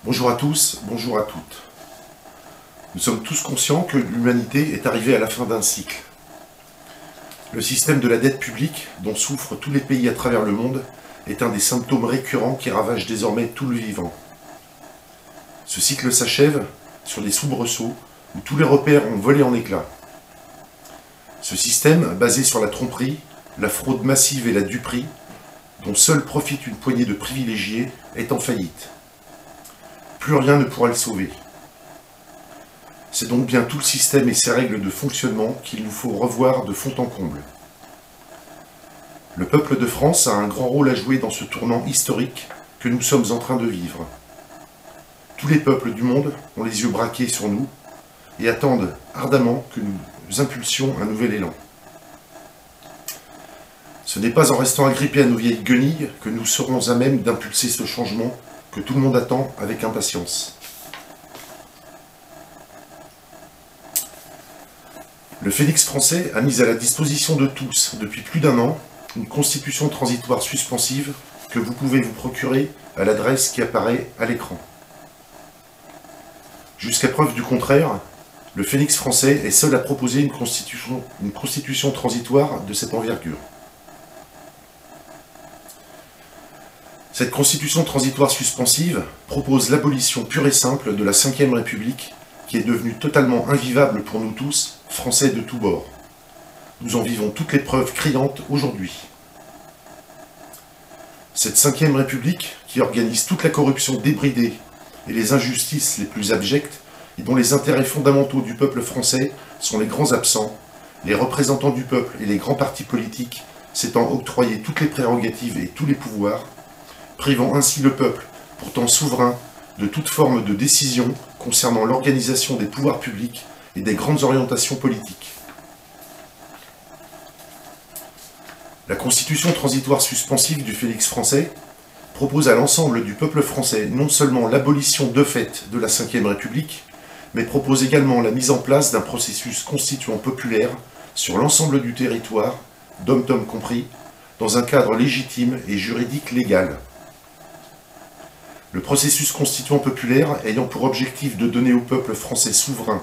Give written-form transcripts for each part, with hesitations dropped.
Bonjour à tous, bonjour à toutes. Nous sommes tous conscients que l'humanité est arrivée à la fin d'un cycle. Le système de la dette publique, dont souffrent tous les pays à travers le monde, est un des symptômes récurrents qui ravagent désormais tout le vivant. Ce cycle s'achève sur des soubresauts où tous les repères ont volé en éclats. Ce système, basé sur la tromperie, la fraude massive et la duperie, dont seule profite une poignée de privilégiés, est en faillite. Plus rien ne pourra le sauver. C'est donc bien tout le système et ses règles de fonctionnement qu'il nous faut revoir de fond en comble. Le peuple de France a un grand rôle à jouer dans ce tournant historique que nous sommes en train de vivre. Tous les peuples du monde ont les yeux braqués sur nous et attendent ardemment que nous impulsions un nouvel élan. Ce n'est pas en restant agrippés à nos vieilles guenilles que nous serons à même d'impulser ce changement que tout le monde attend avec impatience. Le Phénix français a mis à la disposition de tous, depuis plus d'un an, une constitution transitoire suspensive que vous pouvez vous procurer à l'adresse qui apparaît à l'écran. Jusqu'à preuve du contraire, le Phénix français est seul à proposer une constitution transitoire de cette envergure. Cette constitution transitoire suspensive propose l'abolition pure et simple de la Ve République, qui est devenue totalement invivable pour nous tous, Français de tous bords. Nous en vivons toutes les preuves criantes aujourd'hui. Cette Ve République, qui organise toute la corruption débridée et les injustices les plus abjectes, et dont les intérêts fondamentaux du peuple français sont les grands absents, les représentants du peuple et les grands partis politiques s'étant octroyés toutes les prérogatives et tous les pouvoirs, privant ainsi le peuple, pourtant souverain, de toute forme de décision concernant l'organisation des pouvoirs publics et des grandes orientations politiques. La constitution transitoire suspensive du Phénix français propose à l'ensemble du peuple français non seulement l'abolition de fait de la Ve République, mais propose également la mise en place d'un processus constituant populaire sur l'ensemble du territoire, dom-tom compris, dans un cadre légitime et juridique légal. Le processus constituant populaire ayant pour objectif de donner au peuple français souverain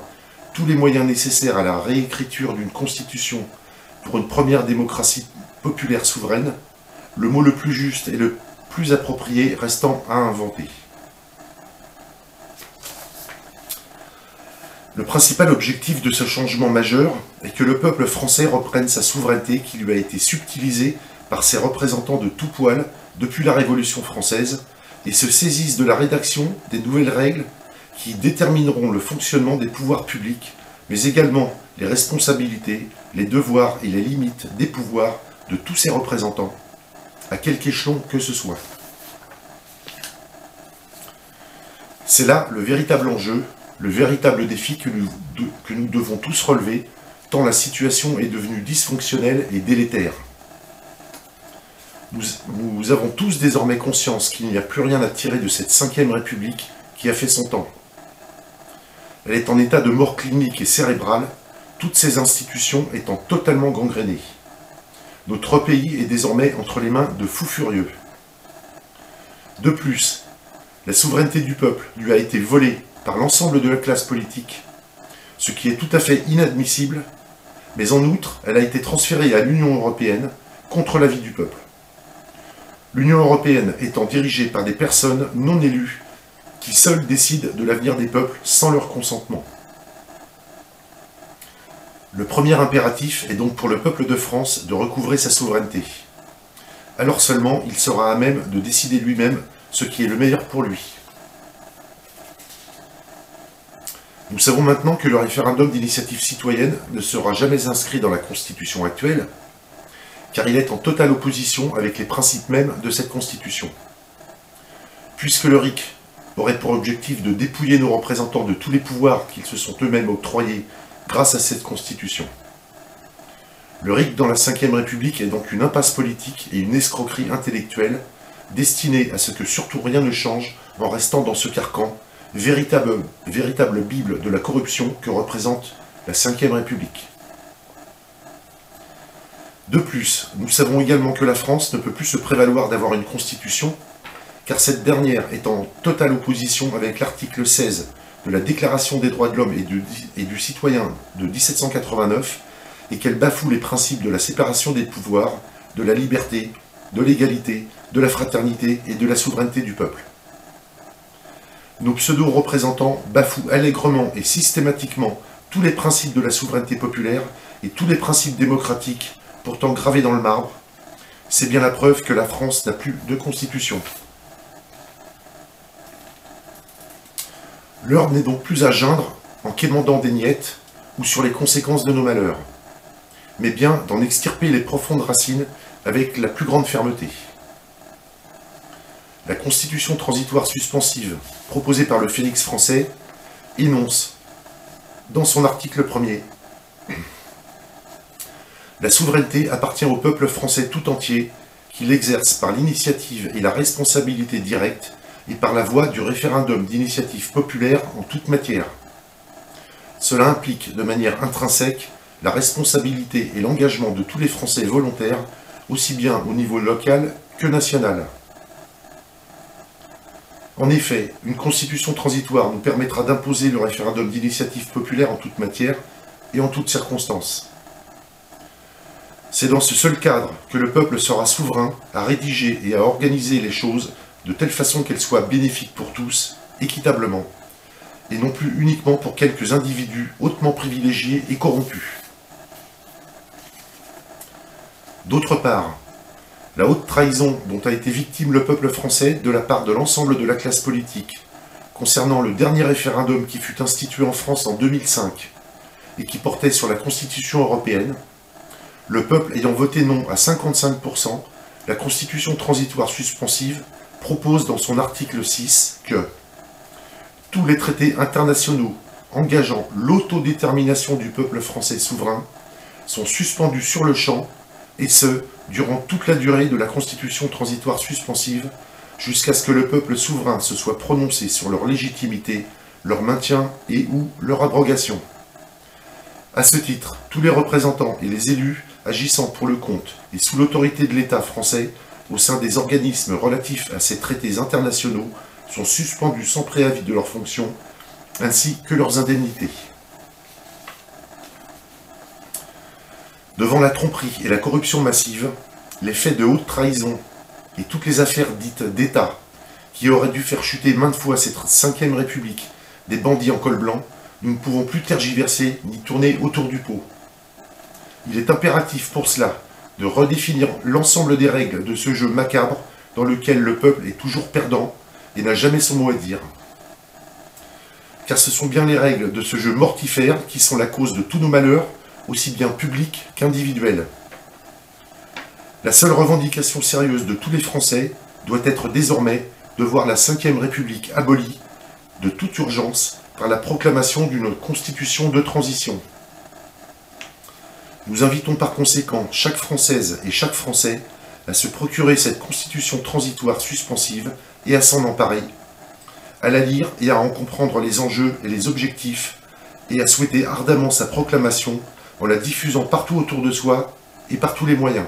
tous les moyens nécessaires à la réécriture d'une constitution pour une première démocratie populaire souveraine, le mot le plus juste et le plus approprié restant à inventer. Le principal objectif de ce changement majeur est que le peuple français reprenne sa souveraineté qui lui a été subtilisée par ses représentants de tout poil depuis la Révolution française, et se saisissent de la rédaction des nouvelles règles qui détermineront le fonctionnement des pouvoirs publics, mais également les responsabilités, les devoirs et les limites des pouvoirs de tous ces représentants, à quelque échelon que ce soit. C'est là le véritable enjeu, le véritable défi que nous devons tous relever, tant la situation est devenue dysfonctionnelle et délétère. Nous avons tous désormais conscience qu'il n'y a plus rien à tirer de cette Ve République qui a fait son temps. Elle est en état de mort clinique et cérébrale, toutes ces institutions étant totalement gangrénées. Notre pays est désormais entre les mains de fous furieux. De plus, la souveraineté du peuple lui a été volée par l'ensemble de la classe politique, ce qui est tout à fait inadmissible, mais en outre, elle a été transférée à l'Union européenne contre l'avis du peuple. L'Union européenne étant dirigée par des personnes non élues qui seules décident de l'avenir des peuples sans leur consentement. Le premier impératif est donc pour le peuple de France de recouvrer sa souveraineté. Alors seulement il sera à même de décider lui-même ce qui est le meilleur pour lui. Nous savons maintenant que le référendum d'initiative citoyenne ne sera jamais inscrit dans la Constitution actuelle, car il est en totale opposition avec les principes mêmes de cette Constitution. Puisque le RIC aurait pour objectif de dépouiller nos représentants de tous les pouvoirs qu'ils se sont eux-mêmes octroyés grâce à cette Constitution. Le RIC dans la Ve République est donc une impasse politique et une escroquerie intellectuelle destinée à ce que surtout rien ne change en restant dans ce carcan, véritable bible de la corruption que représente la Ve République. De plus, nous savons également que la France ne peut plus se prévaloir d'avoir une constitution car cette dernière est en totale opposition avec l'article 16 de la Déclaration des droits de l'homme et du citoyen de 1789, et qu'elle bafoue les principes de la séparation des pouvoirs, de la liberté, de l'égalité, de la fraternité et de la souveraineté du peuple. Nos pseudo-représentants bafouent allègrement et systématiquement tous les principes de la souveraineté populaire et tous les principes démocratiques, pourtant gravés dans le marbre. C'est bien la preuve que la France n'a plus de constitution. L'heure n'est donc plus à geindre en quémandant des miettes ou sur les conséquences de nos malheurs, mais bien d'en extirper les profondes racines avec la plus grande fermeté. La constitution transitoire suspensive proposée par le Phénix français énonce, dans son article 1er, « La souveraineté appartient au peuple français tout entier, qui l'exerce par l'initiative et la responsabilité directe et par la voie du référendum d'initiative populaire en toute matière. Cela implique de manière intrinsèque la responsabilité et l'engagement de tous les Français volontaires, aussi bien au niveau local que national. En effet, une constitution transitoire nous permettra d'imposer le référendum d'initiative populaire en toute matière et en toutes circonstances. C'est dans ce seul cadre que le peuple sera souverain à rédiger et à organiser les choses de telle façon qu'elles soient bénéfiques pour tous, équitablement, et non plus uniquement pour quelques individus hautement privilégiés et corrompus. D'autre part, la haute trahison dont a été victime le peuple français de la part de l'ensemble de la classe politique, concernant le dernier référendum qui fut institué en France en 2005 et qui portait sur la Constitution européenne, le peuple ayant voté non à 55%, la Constitution transitoire suspensive propose dans son article 6 que tous les traités internationaux engageant l'autodétermination du peuple français souverain sont suspendus sur le champ, et ce, durant toute la durée de la Constitution transitoire suspensive, jusqu'à ce que le peuple souverain se soit prononcé sur leur légitimité, leur maintien et ou leur abrogation. À ce titre, tous les représentants et les élus agissant pour le compte et sous l'autorité de l'État français au sein des organismes relatifs à ces traités internationaux sont suspendus sans préavis de leurs fonctions, ainsi que leurs indemnités. Devant la tromperie et la corruption massive, les faits de haute trahison et toutes les affaires dites d'État qui auraient dû faire chuter maintes fois cette 5e République des bandits en col blanc, nous ne pouvons plus tergiverser ni tourner autour du pot. Il est impératif pour cela de redéfinir l'ensemble des règles de ce jeu macabre dans lequel le peuple est toujours perdant et n'a jamais son mot à dire. Car ce sont bien les règles de ce jeu mortifère qui sont la cause de tous nos malheurs, aussi bien publics qu'individuels. La seule revendication sérieuse de tous les Français doit être désormais de voir la 5e République abolie de toute urgence par la proclamation d'une constitution de transition. Nous invitons par conséquent chaque Française et chaque Français à se procurer cette constitution transitoire suspensive et à s'en emparer, à la lire et à en comprendre les enjeux et les objectifs, et à souhaiter ardemment sa proclamation en la diffusant partout autour de soi et par tous les moyens.